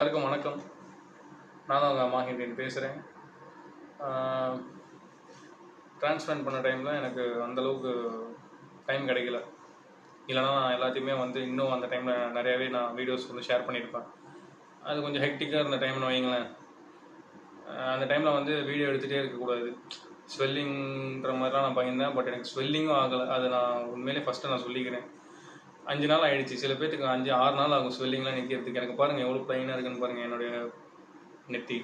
எல்லாருக்கும் வணக்கம். நான் தான் உங்கள் மாஹிண்டியன் பேசுகிறேன். டிரான்ஸ்பிளான்ட் பண்ண டைமில் எனக்கு அந்தளவுக்கு டைம் கிடைக்கல. இல்லைனா நான் எல்லாத்தையுமே இன்னும் அந்த டைமில் நிறையாவே நான் வீடியோஸ் ஷேர் பண்ணியிருப்பேன். அது கொஞ்சம் ஹெக்டிக்காக இருந்த டைம்னு வைங்களேன். அந்த டைமில் வீடியோ எடுத்துகிட்டே இருக்கக்கூடாது. ஸ்வெல்லிங்கிற மாதிரிலாம் நான் பயந்தேன். பட் எனக்கு ஸ்வெல்லிங்கும் ஆகலை. அது நான் உண்மையிலே ஃபஸ்ட்டு நான் சொல்லிக்கிறேன். 5 நாள் ஆகிடுச்சு. சில பேர்த்துக்கு 5-6 நாள் ஆகும் ஸ்வெல்லிங்லாம் நிற்கிறதுக்கு. எனக்கு பாருங்கள் எவ்வளோ ப்ளைனாக இருக்குன்னு பாருங்கள் என்னுடைய நெத்தி.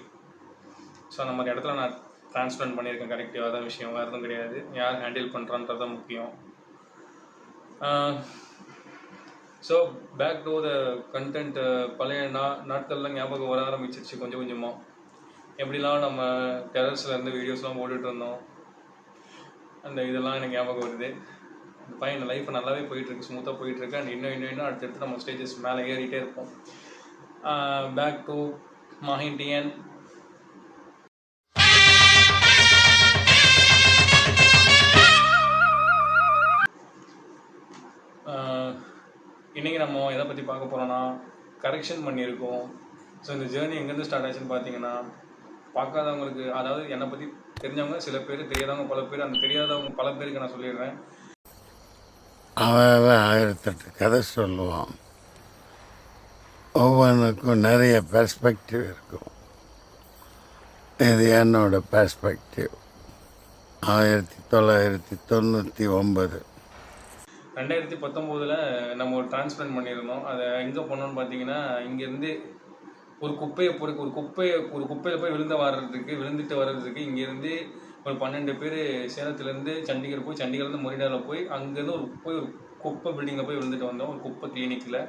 ஸோ அந்த மாதிரி இடத்துல நான் டிரான்ஸ்பிளான்ட் பண்ணியிருக்கேன். கரெக்டாக தான் விஷயம், வேறு எதுவும் கிடையாது. யார் ஹேண்டில் பண்ணுறான்றது தான் முக்கியம். So back to the content. பழைய நாட்கள்லாம் ஞாபகம் வர ஆரம்பிச்சிருச்சு கொஞ்சம் கொஞ்சமாக. எப்படிலாம் நம்ம டெரர்ஸ்லேருந்து வீடியோஸ்லாம் போட்டுட்டு இருந்தோம், அந்த இதெல்லாம் எனக்கு ஞாபகம் வருது. அந்த பையன் லைஃப் நல்லாவே போயிட்டுருக்கு, ஸ்மூத்தாக போயிட்டுருக்கு. அண்ட் இன்னும் அடுத்தடுத்து நம்ம ஸ்டேஜஸ் மேலே ஏறிட்டே இருப்போம். பேக் டு மாஹிண்டியன். இன்றைக்கி நம்ம எதை பற்றி பார்க்க போகிறோன்னா, கரெக்ஷன் பண்ணியிருக்கோம். ஸோ இந்த ஜேர்னி எங்கேருந்து ஸ்டார்ட் ஆச்சுன்னு பார்த்தீங்கன்னா, பார்க்காதவங்களுக்கு, அதாவது என்னை பற்றி தெரிஞ்சவங்க சில பேர், தெரியாதவங்க பல பேர், அந்த தெரியாதவங்க பல பேருக்கு நான் சொல்லிடுறேன். அவன் 1008 கதை சொல்லுவான். ஒவ்வொன்றுக்கும் நிறைய பெர்ஸ்பெக்டிவ் இருக்கும். இது என்னோட பெர்ஸ்பெக்டிவ். 1999 2019 நம்ம ஒரு டிரான்ஸ்பிளான்ட் பண்ணியிருந்தோம். அதை எங்கே பண்ணோன்னு பார்த்தீங்கன்னா, இங்கேருந்து ஒரு குப்பையில் போய் விழுந்துட்டு வர்றதுக்கு இங்கேருந்து ஒரு 12 பேர் சேலத்துலேருந்து சண்டிகர் போய், சண்டிகர்லேருந்து மொரிடாவில் போய், அங்கேருந்து ஒரு குப்பை பில்டிங்கில் போய் விழுந்துட்டு வந்தோம். ஒரு குப்பை கிளினிக்கில்.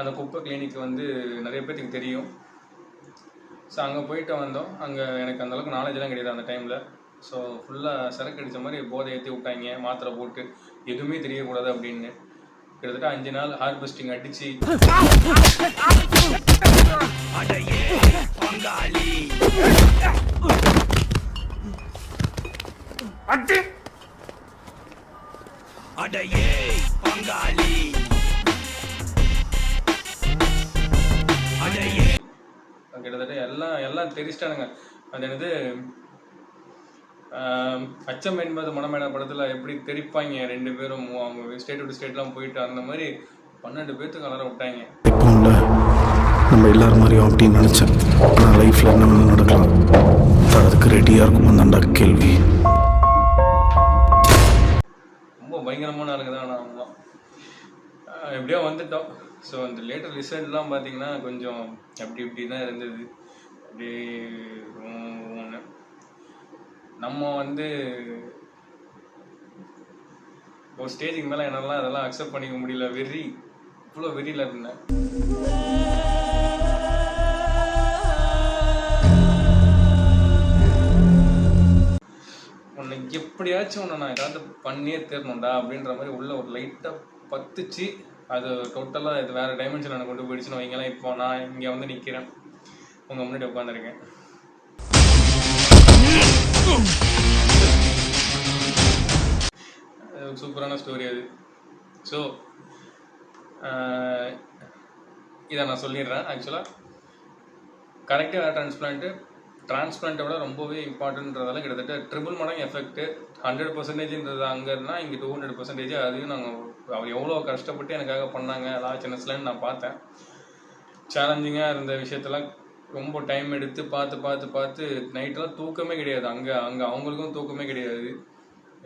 அந்த குப்பை கிளினிக் நிறைய பேருக்கு தெரியும். ஸோ அங்கே போயிட்டு வந்தோம். அங்கே எனக்கு அந்தளவுக்கு நாலேஜெலாம் கிடையாது அந்த டைமில். ஸோ ஃபுல்லாக சரக்கு அடித்த மாதிரி போதை ஏற்றி விட்டாங்க, மாத்திரை போட்டு, எதுவுமே தெரியக்கூடாது அப்படின்னு. கிட்டத்தட்ட 5 நாள் ஹார்வெஸ்டிங் அடிச்சு கிட்டத்தட்ட எல்லாம் தெரிச்சிட்டானுங்க. அது என்னது, அச்சம் என்பது மனமேட படத்தில் எப்படி தெரிப்பாங்க 2 பேரும், அவங்க ஸ்டேட் விட்டு ஸ்டேட்லாம் போயிட்டு, அந்த மாதிரி 12 பேர்த்துக்கு அலற விட்டாங்க. இப்போ நம்ம எல்லாரும் மாதிரியும் அப்படின்னு நினச்சேன். ஆனால் லைஃப்பில் என்ன வேணும் நடக்கலாம், அதுக்கு ரெடியாக இருக்குமா தாண்டா கேள்வி. ரொம்ப பயங்கரமான ஆளுங்க தான் அவங்களாம். எப்படியோ வந்துட்டோம். ஸோ அந்த லேட்டர் ரிசல்ட்லாம் பார்த்தீங்கன்னா கொஞ்சம் இப்படி தான் இருந்தது. அப்படி ஒன்று நம்ம ஒரு ஸ்டேஜுக்கு மேலே என்னெல்லாம் அதெல்லாம் அக்செப்ட் பண்ணிக்க முடியல. இவ்வளோ வெறியில் இருந்தேன். உன்னை எப்படியாச்சும் நான் ஏதாவது பண்ணியே தேரணும்டா அப்படின்ற மாதிரி உள்ள ஒரு லைட்டாக பத்துச்சு. அது டோட்டலாக இது வேறு டைமென்ஷன் எனக்கு கொண்டு போயிடுச்சுன்னு வைங்களேன். இப்போ நான் இங்கே நிற்கிறேன், உங்கள் முன்னாடி உட்காந்துருக்கேன். சூப்பரான ஸ்டோரி அது. ஸோ இதை நான் சொல்லிடுறேன். ஆக்சுவலாக கரெக்டாக டிரான்ஸ்பிளான்ட்டை விட ரொம்பவே இம்பார்ட்டன்றதால கிட்டத்தட்ட ட்ரிபிள் மடங்கு எஃபெக்ட்டு. 100%ன்றது அங்கே இருந்தால் இங்கே 200%. அதையும் அவர் எவ்வளோ கஷ்டப்பட்டு எனக்காக பண்ணாங்க, அதாவது சின்னஸ்லன்னு நான் பார்த்தேன். சேலஞ்சிங்காக இருந்த விஷயத்தெல்லாம் ரொம்ப டைம் எடுத்து பார்த்து நைட்டெல்லாம் தூக்கமே கிடையாது. அங்கே அவங்களுக்கும் தூக்கமே கிடையாது.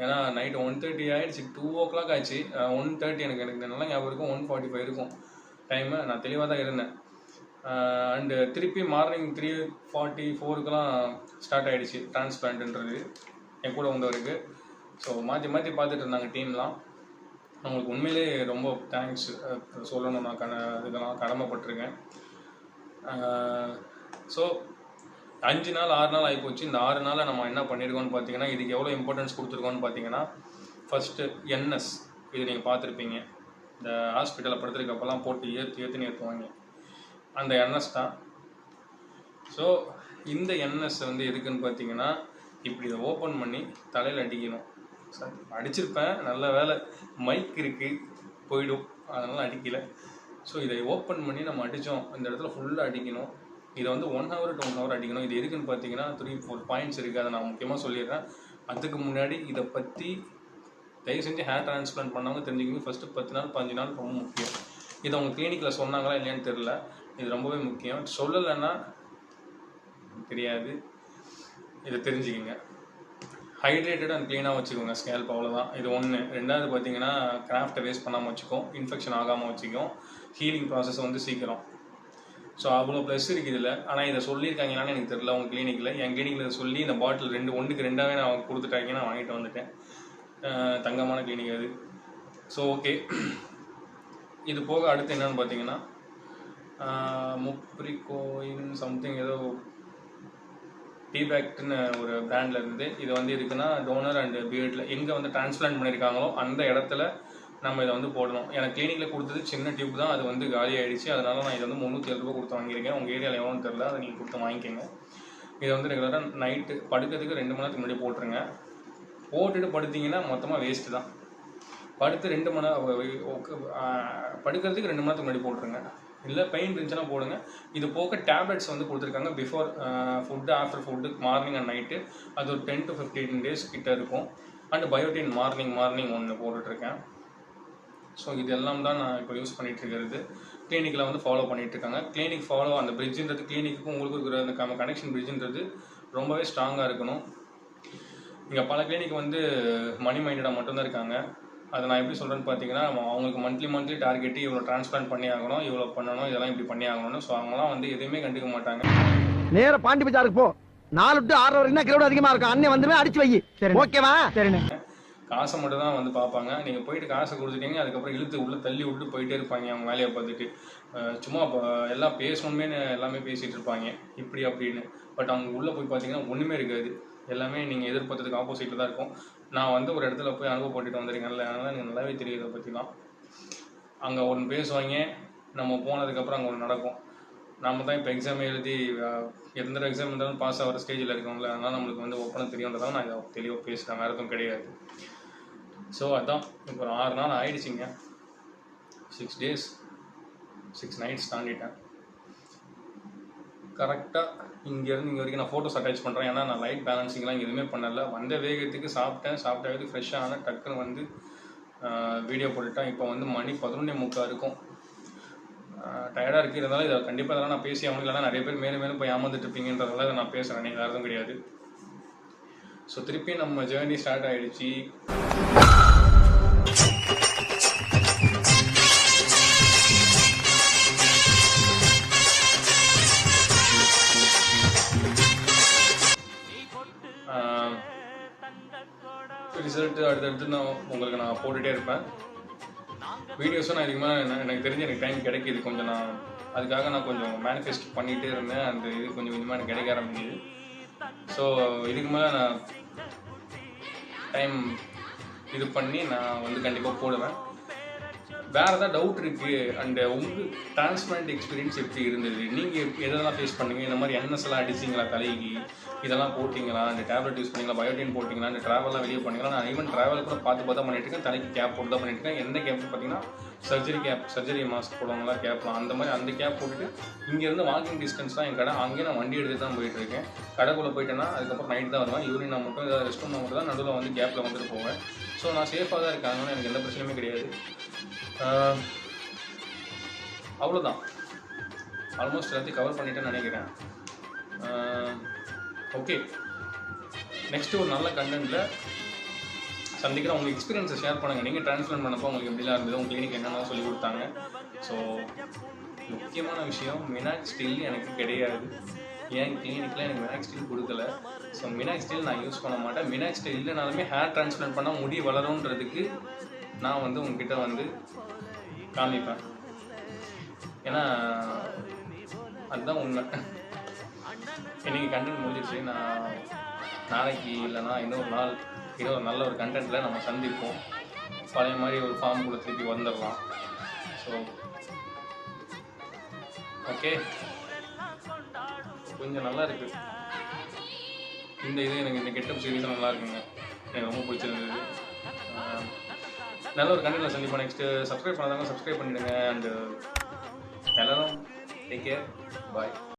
ஏன்னா நைட்டு 1:30 ஆகிடுச்சு, 2 o'clock ஆச்சு. 1:30 எனக்கு நல்லா ஞாபகம் இருக்கும். 1:45 இருக்கும் டைமு. நான் தெளிவாக தான் இருந்தேன். அண்டு திருப்பி மார்னிங் 3:44 ஸ்டார்ட் ஆகிடுச்சு டிரான்ஸ்பிளான்ட்ன்றது என் கூட வந்தவருக்கு. ஸோ மாற்றி பார்த்துட்டு இருந்தாங்க டீம்லாம். அவங்களுக்கு உண்மையிலே ரொம்ப தேங்க்ஸ் சொல்லணும். நான் இதுக்கெல்லாம் கடமைப்பட்டிருக்கேன். ஸோ 5 நாள் 6 நாள் ஆகிப்போச்சு. இந்த 6 நாளில் நம்ம என்ன பண்ணியிருக்கோம்னு பார்த்தீங்கன்னா, இதுக்கு எவ்வளோ இம்பார்ட்டன்ஸ் கொடுத்துருக்கோன்னு பார்த்தீங்கன்னா, ஃபஸ்ட்டு என்எஸ். இது நீங்கள் பார்த்துருப்பீங்க, இந்த ஹாஸ்பிட்டலில் படுத்துருக்கப்பெல்லாம் போட்டு ஏற்றுவாங்க, அந்த என்எஸ் தான். ஸோ இந்த என்எஸ் எதுக்குன்னு பார்த்தீங்கன்னா, இப்படி இதை ஓப்பன் பண்ணி தலையில் அடிக்கணும். அடிச்சிருப்பேன், நல்ல வேலை மைக் இருக்குது, போயிடும். அதனால் அடிக்கலை. ஸோ இதை ஓப்பன் பண்ணி நம்ம அடித்தோம், இந்த இடத்துல ஃபுல்லாக அடிக்கணும். இதை வந்து 1 hour to 1 hour அடிக்கணும். இது எதுக்குன்னு பார்த்தீங்கன்னா 3-4 பாயிண்ட்ஸ் இருக்குது, அதை நான் முக்கியமாக சொல்லிடுறேன். அதுக்கு முன்னாடி இதை பற்றி தயவு செஞ்சு ஹேர் டிரான்ஸ்பிளான்ட் பண்ணவங்க தெரிஞ்சுக்கணும். ஃபஸ்ட்டு 10 நாள் 15 நாள் ரொம்ப முக்கியம். இதை அவங்க கிளினிக்கில் சொன்னாங்களா இல்லையான்னு தெரில, இது ரொம்பவே முக்கியம். சொல்லலைன்னா தெரியாது, இதை தெரிஞ்சுக்கிங்க. ஹைட்ரேட்டட் அண்ட் க்ளீனாக வச்சுக்கோங்க ஸ்கேல்ப், அவ்வளோதான். இது ஒன்று. ரெண்டாவது பார்த்தீங்கன்னா கிராஃப்டை வேஸ்ட் பண்ணாமல் வச்சுக்கோம், இன்ஃபெக்ஷன் ஆகாமல் வச்சுக்கும், ஹீலிங் ப்ராசஸ் வந்து சீக்கிரம். ஸோ அவ்வளோ ப்ளஸ் இருக்குது இதில். ஆனால் இதை சொல்லியிருக்காங்களான்னு எனக்கு தெரியல உங்கள் கிளினிக்கில். என் கிளினிக்கில் இதை சொல்லி இந்த பாட்டில் 1க்கு 2ஆகவே நான் கொடுத்துட்டாங்க, நான் வாங்கிட்டு வந்துட்டேன். தங்கமான கிளினிக் அது. ஸோ ஓகே, இது போக அடுத்து என்னென்னு பார்த்தீங்கன்னா முப்ரிகோயின் சம்திங் ஏதோ டீபேக்ட்னு ஒரு பிராண்டில் இருந்து இது வந்து இருக்குன்னா டோனர் அண்ட் பியர்டில் எங்கே வந்து டிரான்ஸ்பிளான்ட் பண்ணியிருக்காங்களோ அந்த இடத்துல நம்ம இதை வந்து போடணும். எனக்கு கிளினிக்கில் கொடுத்தது சின்ன டியூப் தான், அது வந்து காலி ஆகிடுச்சு. அதனால் நான் இதை வந்து 307 ரூபா கொடுத்து வாங்கியிருக்கேன். உங்கள் ஏரியாவில் எவ்வளோன்னு தெரில, அதை நீங்கள் கொடுத்து வாங்கிக்கோங்க. இதை வந்து ரெகுலராக நைட்டு படுக்கிறதுக்கு 2 மணி நேரத்துக்கு முன்னாடி போட்டுருங்க. போட்டுட்டு படுத்திங்கன்னா மொத்தமாக வேஸ்ட்டு தான். படுத்து 2 மணி நேரம் படுக்கிறதுக்கு 2 மணி நேரத்துக்கு முன்னாடி போட்டுருங்க. இல்லை பெயின் இருந்துச்சுன்னா போடுங்க. இது போக டேப்லெட்ஸ் வந்து கொடுத்துருக்காங்க before food, after food, morning and night. அது ஒரு 10 to 15 days கிட்ட இருக்கும். அண்ட் பயோட்டின் மார்னிங் ஒன்று போட்டுட்ருக்கேன். ஸோ இது எல்லாம் தான் நான் இப்போ யூஸ் பண்ணிகிட்ருக்கிறது. கிளினிக்கில் வந்து ஃபாலோ பண்ணிகிட்ருக்காங்க. கிளினிக் ஃபாலோ அந்த பிரிட்ஜுன்றது கிளினிக்கும் உங்களுக்கு இருக்கிற அந்த கனெக்ஷன் பிரிட்ஜுன்றது ரொம்பவே ஸ்ட்ராங்காக இருக்கணும். இங்கே பல கிளினிக் வந்து மணி மைண்டடாக மட்டும்தான் இருக்காங்க. அதை நான் எப்படி சொல்கிறேன்னு பார்த்தீங்கன்னா, அவங்களுக்கு மந்த்லி டார்கெட்டு இவ்வளோ டிரான்ஸ்பிளான்ட் பண்ணி ஆகணும், இவ்வளோ பண்ணணும், இதெல்லாம் இப்படி பண்ணி ஆகணும்னு. ஸோ அவங்களாம் வந்து எதுவுமே கண்டுக்க மாட்டாங்க. நேராக பாண்டி பஜாருக்கு போ, 4 to 6 வரைக்கும் தான் கிரௌட் அதிகமாக இருக்கும். அண்ணன் வந்துமே அடிச்சு வை, ஓகேவா? சரிண்ணே. காசை மட்டும் தான் வந்து பார்ப்பாங்க. நீங்கள் போயிட்டு காசை கொடுத்துட்டீங்க, அதுக்கப்புறம் இழுத்து உள்ளே தள்ளி விட்டு போயிட்டே இருப்பாங்க அவங்க வேலையை பார்த்துட்டு. சும்மா எல்லாம் பேசணுமே எல்லாமே பேசிகிட்டு இருப்பாங்க இப்படி அப்படின்னு. பட் அவங்க உள்ளே போய் பார்த்தீங்கன்னா ஒன்றுமே இருக்காது. எல்லாமே நீங்கள் எதிர்பார்த்ததுக்கு ஆப்போசிட்டில் தான் இருக்கும். நான் வந்து ஒரு இடத்துல போய் அனுபவப்பட்டுட்டு வந்திருக்கேன்ல, அதனால் எனக்கு நல்லாவே தெரியுது அதை பற்றிலாம். அங்கே ஒன்று பேசுவாங்க, நம்ம போனதுக்கப்புறம் அங்கே ஒன்று நடக்கும். நம்ம தான் இப்போ எக்ஸாம் எழுதி எந்த எக்ஸாம் இருந்தாலும் பாஸ் ஆகிற ஸ்டேஜில் இருக்கோம்ல, அதனால் நம்மளுக்கு வந்து ஓப்பனாக தெரியுன்றதால நான் இதை தெளிவாக பேசுகிறேன், வேறு எதுவும் கிடையாது. ஸோ அதான் இப்போ ஒரு 6 நாள் ஆகிடுச்சிங்க. 6 days 6 nights தாண்டிட்டேன். கரெக்டாக இங்கேருந்து இங்கே வரைக்கும் நான் ஃபோட்டோஸ் அட்டாச் பண்ணுறேன். ஏன்னா நான் லைட் பேலன்சிங்லாம் எதுவுமே பண்ணலை. வந்த வேகத்துக்கு சாப்பிட்டாவது ஃப்ரெஷ்ஷான டக்குன்னு வந்து வீடியோ போட்டுட்டேன். இப்போ வந்து மணி 11:45 இருக்கும். டயர்டாக இருக்குது. இருந்தாலும் இதை கண்டிப்பாக இதெல்லாம் நான் பேசி அவங்களுக்கு இல்லைனா நிறைய பேர் மேலும் போய் ஏமாந்துட்டு இருப்பீங்கன்றதால இதை நான் பேசுகிறேன், நீங்கள் வேறு எதுவும் கிடையாது. ஸோ திருப்பி நம்ம ஜேர்னி ஸ்டார்ட் ஆகிடுச்சு. ரிசல்ட்டு அடுத்தடுத்து நான் போட்டுகிட்டே இருப்பேன். வீடியோஸும் நான் இதுக்கு மேலே எனக்கு தெரிஞ்சு எனக்கு டைம் கிடைக்கிது கொஞ்சம். அதுக்காக நான் கொஞ்சம் மேனிஃபெஸ்ட் பண்ணிகிட்டே இருந்தேன். அந்த இது கொஞ்சம் கொஞ்சமாக எனக்கு கிடைக்க ஆரம்பிக்குது. ஸோ இதுக்கு மேலே நான் டைம் இது பண்ணி நான் வந்து கண்டிப்பாக போடுவேன். வேறு ஏதாவது டவுட் இருக்குது அண்டு உங்கள் டிரான்ஸ்பிளான்ட் எக்ஸ்பீரியன்ஸ் எப்படி இருந்தது, நீங்கள் எதெல்லாம் ஃபேஸ் பண்ணுவீங்க, இந்த மாதிரி என்எஸ் எல்லாம் அடிச்சிங்களா தலைக்கு, இதெல்லாம் போட்டிங்களா, அந்த டேப்லெட் யூஸ் பண்ணிங்களா, பயோட்டின் போட்டிங்களா, அந்த ட்ராவல்லாம் வெளியே பண்ணிங்களா. நான் ஈவன் ட்ராவல் கூட பார்த்து பண்ணிட்டுருக்கேன். தலைக்கு கேப் போட்டு தான் பண்ணிட்டுருக்கேன். எந்த கேப் பார்த்தீங்கன்னா சர்ஜரி மாஸ்க் போடுவாங்களா கேப்லாம், அந்த மாதிரி அந்த கேப் போட்டுட்டு இங்கேருந்து வாக்கிங் டிஸ்டன்ஸ் தான் என் கடை. அங்கேயே நான் வண்டி எடுத்து தான் போயிட்டுருக்கேன். கடைக்குள்ளே போயிட்டேன்னா அதுக்கப்புறம் நைட் தான் வருவேன். ஈவினிங் நான் மட்டும் ஏதாவது ரெஸ்ட் ரூம் மட்டும் தான் நடுவில் வந்து கேப்பில் வந்துட்டு போவேன். ஸோ நான் சேஃபாக தான் இருக்கேன், அதனால எனக்கு எந்த பிரச்சனையுமே கிடையாது. அவ்வளோதான், ஆல்மோஸ்ட் எல்லாத்தையும் கவர் பண்ணிட்டேன்னு நினைக்கிறேன். ஓகே, நெக்ஸ்ட்டு ஒரு நல்ல கண்டென்ட்டில் சந்திக்கிறேன். உங்கள் எக்ஸ்பீரியன்ஸை ஷேர் பண்ணுங்கள். நீங்கள் டிரான்ஸ்பிளான்ட் பண்ணப்போ உங்களுக்கு எப்படிலாம் இருந்தது, உங்கள் கிளினிக் என்னென்ன சொல்லி கொடுத்தாங்க. ஸோ முக்கியமான விஷயம், மினாக்ஸ் ஸ்டீல் எனக்கு கிடையாது. என் கிளினிக்கில் எனக்கு மினாக்ஸ் ஸ்டீல் கொடுக்கல. ஸோ மினாக்ஸ் ஸ்டீல் நான் யூஸ் பண்ண மாட்டேன். மினாக்ஸ் ஸ்டீல் இல்லைனாலுமே ஹேர் டிரான்ஸ்பிளான்ட் பண்ணால் முடி வளரும்ன்றதுக்கு நான் வந்து உங்ககிட்ட வந்து காமிப்பேன். ஏன்னா அதுதான் உண்மை. இன்றைக்கி கண்டென்ட் முடிஞ்சிருச்சு. நான் நாளைக்கு இல்லைனா இன்னொரு நல்ல ஒரு கண்டென்ட்டில் நம்ம சந்திப்போம். பழைய மாதிரி ஒரு ஃபார்ம் கூட திருப்பி வந்துடலாம். ஸோ ஓகே, கொஞ்சம் நல்லா இருக்குது இந்த இது. எனக்கு இந்த கெட்டப் சீரீஸும் நல்லா இருக்குங்க, எனக்கு ரொம்ப பிடிச்சிருந்தது. நல்ல ஒரு கண்டென்ட்ல சந்திப்போம். நெக்ஸ்ட் சப்ஸ்கிரைப் பண்ணாதவங்க சப்ஸ்கிரைப் பண்ணிடுங்க. அண்ட் எல்லாரும் டேக் கேர். பாய்.